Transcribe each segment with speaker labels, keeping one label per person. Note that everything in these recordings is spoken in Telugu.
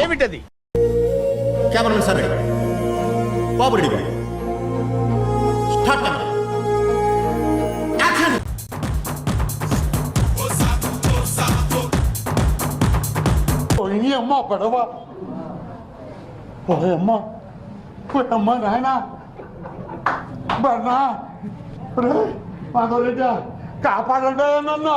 Speaker 1: ఏమిటది?
Speaker 2: కెమెరామెన్ సార్ రెడీ, బాబు రెడీ, స్టార్ట్ కెమెరా, యాక్షన్.
Speaker 3: పోయి అమ్మ పడవ, పోయమ్మ పోయమ్మ నాయన బన్నా మాధవరెడ్డి కాపాడండి నన్ను.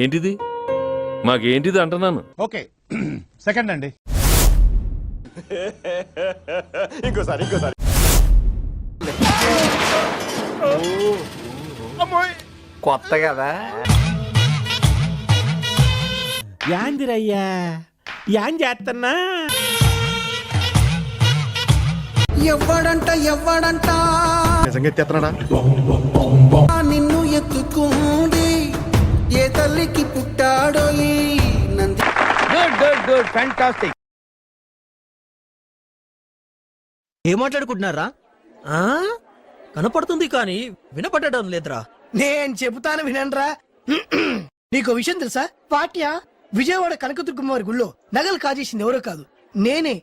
Speaker 4: ఏంటిది? మాకేంటిది అంటున్నాను.
Speaker 1: ఓకే సెకండ్ అండి.
Speaker 2: ఇంకోసారి
Speaker 5: కొత్త కదా.
Speaker 6: యాందిరయ్యా యాన్ చేస్తున్నా.
Speaker 7: ఎవ్వడంట
Speaker 2: నిజంగా ఎత్తేస్తున్నాడా?
Speaker 7: నిన్ను ఎత్తుకుంది ఏ తల్లికి పుట్టాడో ఈ నంది.
Speaker 1: Good fantastic.
Speaker 5: ఏం మాట్లాడుకుంటున్నారా? కనపడుతుంది కానీ వినపడడం లేదురా.
Speaker 7: నేను చెబుతాను వినండ్రా. నీకు విషయం తెలుసా? పాట్య విజయవాడ కనకదుర్గమ్మవారి గుళ్ళో నగలు కాజేసింది ఎవరో కాదు, నేనే.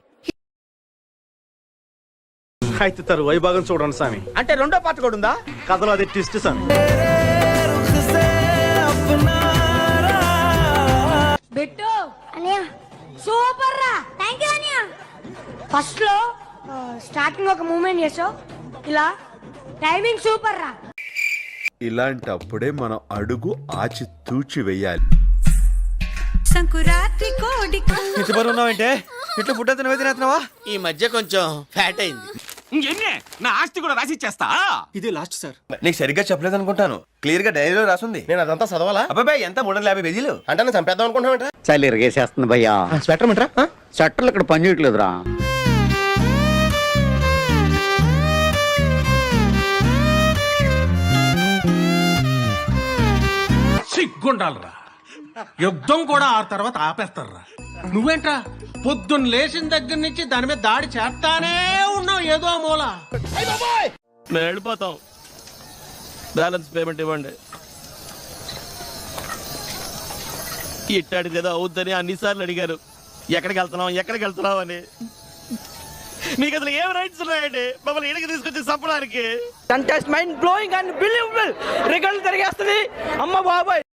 Speaker 8: అయితే తరు వైభాగం చూడండి స్వామి.
Speaker 1: అంటే రెండో పార్ట్ కూడా ఉందా?
Speaker 8: కథలో అది ట్విస్ట్ స్వామి.
Speaker 9: బిట్టు అనియా సూపర్ రా. థాంక్యూ అనియా. ఫస్ట్ లో స్టార్టింగ్ ఒక మూమెంట్ చేసావు, ఇలా టైమింగ్ సూపర్ రా.
Speaker 10: ఇలాంటప్పుడే మనం అడుగు ఆచి తూచి వెయ్యాలి.
Speaker 9: సంకురాత్రి కోడి
Speaker 8: ఇంత బరువు ఉన్నావంటే ఇట్లా ఫుడ్ తినవే తినేస్తున్నావా?
Speaker 5: ఈ మధ్య కొంచెం ఫ్యాట్ అయింది.
Speaker 6: నా ఆస్తి కూడా రాసిచ్చేస్తా.
Speaker 8: ఇది లాస్ట్ సార్.
Speaker 5: నీకు సరిగ్గా చెప్పలేదు అనుకుంటాను. క్లియర్ గా డైరీలో రాసుంది.
Speaker 2: నేను అదంతా చదవాలా?
Speaker 5: అబ్బాయి ఎంత 350 పేజీలు
Speaker 2: అంటే నేను చంపేద్దాం అనుకుంటున్నామంట.
Speaker 3: చలి ఇరగేసేస్తుంది భయ్యా.
Speaker 2: స్వెటర్ మంటరా?
Speaker 3: స్వెటర్లు ఇక్కడ పని చేయట్లేదురా.
Speaker 6: సిగ్గుండాలరా. యుద్ధం కూడా ఆ తర్వాత ఆపేస్తారా. నువ్వేంట్రా పొద్దున్న లేచిన దగ్గర నుంచి దాని మీద దాడి చేస్తానే ఉన్నావు ఏదో మూల.
Speaker 4: మేము వెళ్ళిపోతాం. బ్యాలెన్స్ పేమెంట్ ఇవ్వండి. ఇట్టాడిది ఏదో అవుద్దని అన్నిసార్లు అడిగారు. ఎక్కడికి వెళ్తున్నావు అని. మీకు అసలు ఏం రైట్స్ ఉన్నాయండి మమ్మల్ని ఇడికి తీసుకొచ్చి చంపడానికి?
Speaker 5: Mind blowing and believable. రికార్డులు తిరిగేస్తుంది. అమ్మ బాబాయ్.